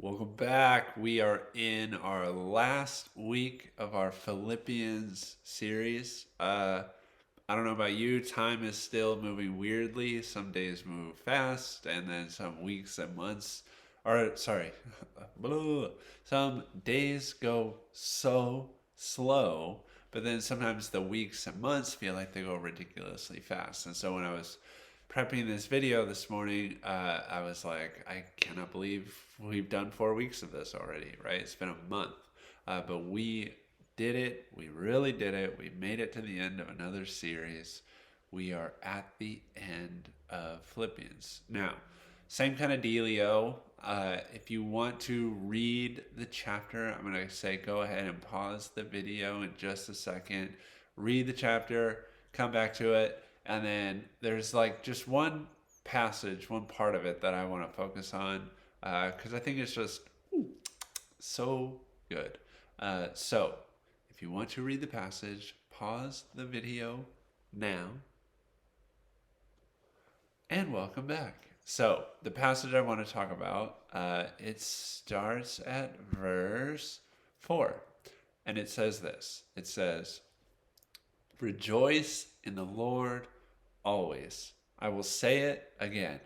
Welcome back. We are in our last week of our Philippians series. I don't know about you, time is still moving weirdly. Some days move fast, and then some weeks and months, or sorry, some days go so slow, but then sometimes the weeks and months feel like they go ridiculously fast. And so when I was prepping this video this morning, I was like, I cannot believe we've done 4 weeks of this already, right? It's been a month. But we did it. We really did it. We made it to the end of another series. We are at the end of Philippians. Now, same kind of dealio. If you want to read the chapter, I'm going to say go ahead and pause the video in just a second. Read the chapter, come back to it, and then there's like just one passage, one part of it that I want to focus on because I think it's just so good. So, if you want to read the passage, pause the video now and welcome back. So, the passage I want to talk about, it starts at verse 4. And it says this. It says, "Rejoice in the Lord always. I will say it again.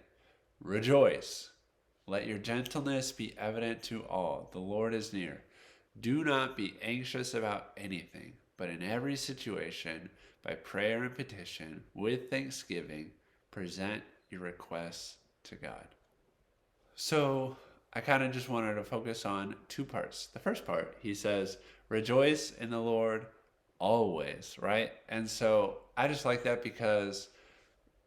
Rejoice. Let your gentleness be evident to all. The Lord is near. Do not be anxious about anything, but in every situation, by prayer and petition, with thanksgiving, present your requests to God." So I kind of just wanted to focus on two parts. The first part, he says, rejoice in the Lord always, right? And so I just like that because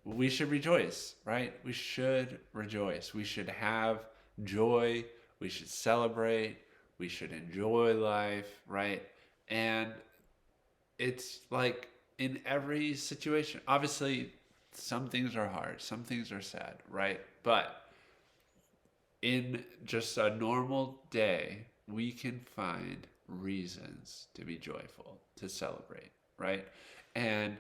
we should rejoice, right? We should rejoice. We should have joy. We should celebrate. We should enjoy life, right? And it's like in every situation. Obviously, some things are hard, some things are sad, right? But in just a normal day, we can find reasons to be joyful, to celebrate, right? And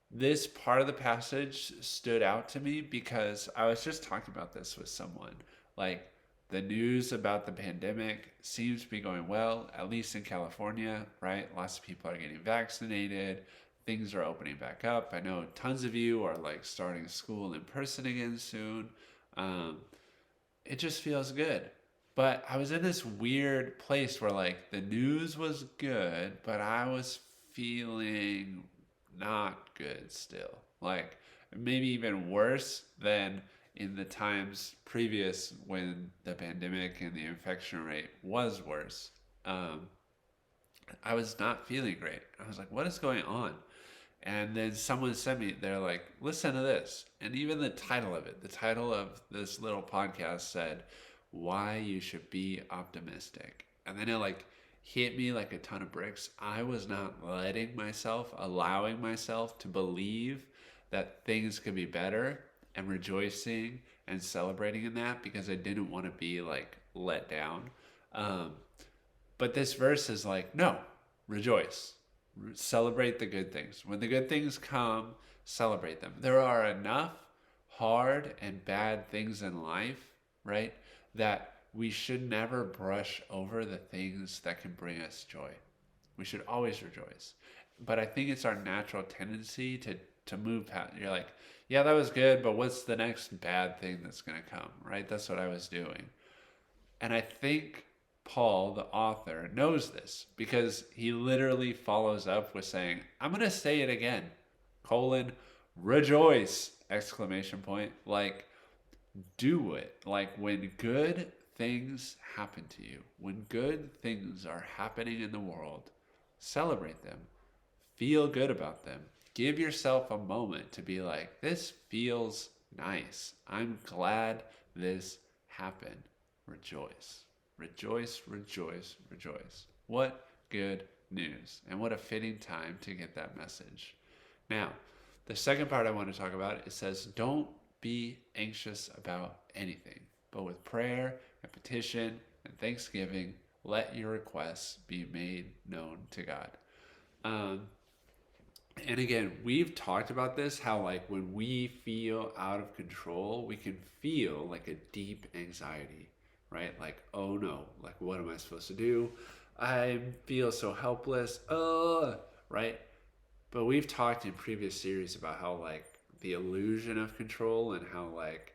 this part of the passage stood out to me because I was just talking about this with someone. Like, the news about the pandemic seems to be going well, at least in California, right? Lots of people are getting vaccinated. Things are opening back up. I know tons of you are like starting school in person again soon. Um, it just feels good. But I was in this weird place where like the news was good, but I was feeling not good still. Like maybe even worse than in the times previous when the pandemic and the infection rate was worse. Um, I was not feeling great. I was like, what is going on? And then someone sent me, they're like, listen to this. And even the title of it, the title of this little podcast said, why you should be optimistic. And then it like hit me like a ton of bricks. I was not allowing myself to believe that things could be better and rejoicing and celebrating in that because I didn't want to be like let down. Um, but this verse is like, no, rejoice. Celebrate the good things. When the good things come, celebrate them. There are enough hard and bad things in life, right? That we should never brush over the things that can bring us joy. We should always rejoice. But I think it's our natural tendency to move past. You're like, yeah, that was good, but what's the next bad thing that's going to come, right? That's what I was doing. And I think Paul, the author, knows this because he literally follows up with saying, I'm going to say it again, colon, rejoice, exclamation point. Like, do it. Like, when good things happen to you, when good things are happening in the world, celebrate them. Feel good about them. Give yourself a moment to be like, this feels nice. I'm glad this happened. Rejoice. Rejoice, rejoice, rejoice. What good news. And what a fitting time to get that message. Now, the second part I want to talk about, it says, don't be anxious about anything, but with prayer and petition and thanksgiving, let your requests be made known to God. Um, and again, we've talked about this, how like when we feel out of control, we can feel like a deep anxiety. right? Like, oh no, like, what am I supposed to do? I feel so helpless. Right? But we've talked in previous series about how, like, the illusion of control and how, like,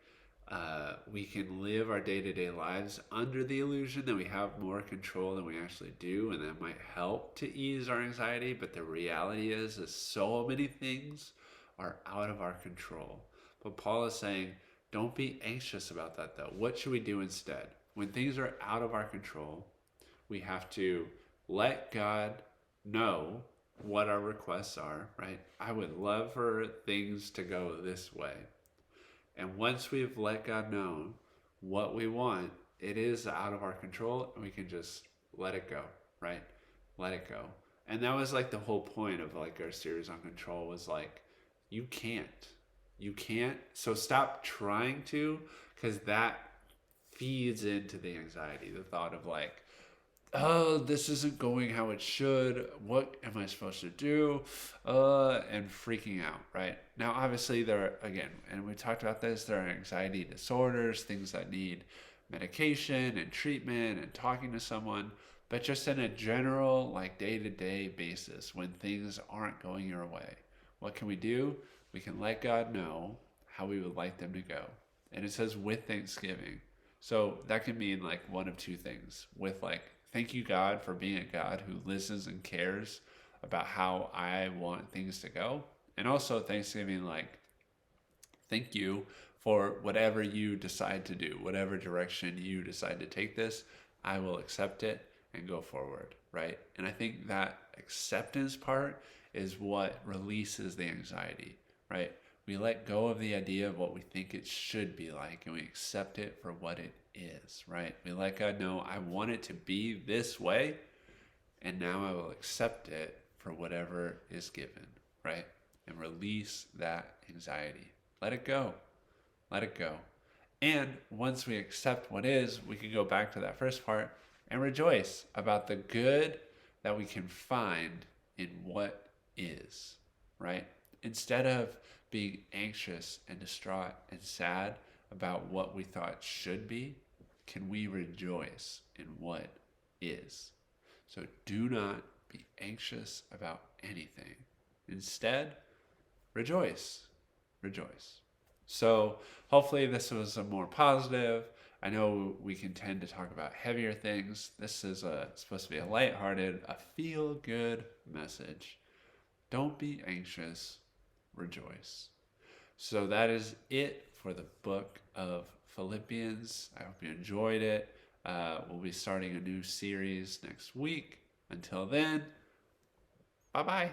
we can live our day-to-day lives under the illusion that we have more control than we actually do, and that might help to ease our anxiety. But the reality is so many things are out of our control. But Paul is saying, don't be anxious about that, though. What should we do instead? When things are out of our control, we have to let God know what our requests are, right? I would love for things to go this way. And once we've let God know what we want, it is out of our control, and we can just let it go, right? Let it go. And that was like the whole point of like our series on control, was like, you can't. You can't. So stop trying to, because that feeds into the anxiety, the thought of like, oh, this isn't going how it should. What am I supposed to do? And freaking out, right? Now, obviously, there are, again, and we talked about this, there are anxiety disorders, things that need medication and treatment and talking to someone. But just in a general, like, day-to-day basis, when things aren't going your way, what can we do? We can let God know how we would like them to go. And it says with thanksgiving. So that can mean like one of two things. With like, thank you, God, for being a God who listens and cares about how I want things to go. And also thanksgiving, like, thank you for whatever you decide to do, whatever direction you decide to take this, I will accept it and go forward, right? And I think that acceptance part is what releases the anxiety, right? We let go of the idea of what we think it should be like, and we accept it for what it is, right? We let God know, I want it to be this way, and now I will accept it for whatever is given, right? And release that anxiety. Let it go. Let it go. And once we accept what is, we can go back to that first part and rejoice about the good that we can find in what is, right? Instead of being anxious and distraught and sad about what we thought should be, can we rejoice in what is? So do not be anxious about anything. Instead, rejoice. Rejoice. So hopefully this was a more positive. I know we can tend to talk about heavier things. This is supposed to be a lighthearted, a feel-good message. Don't be anxious. Rejoice. So that is it for the book of Philippians. I hope you enjoyed it. We'll be starting a new series next week. Until then, bye-bye.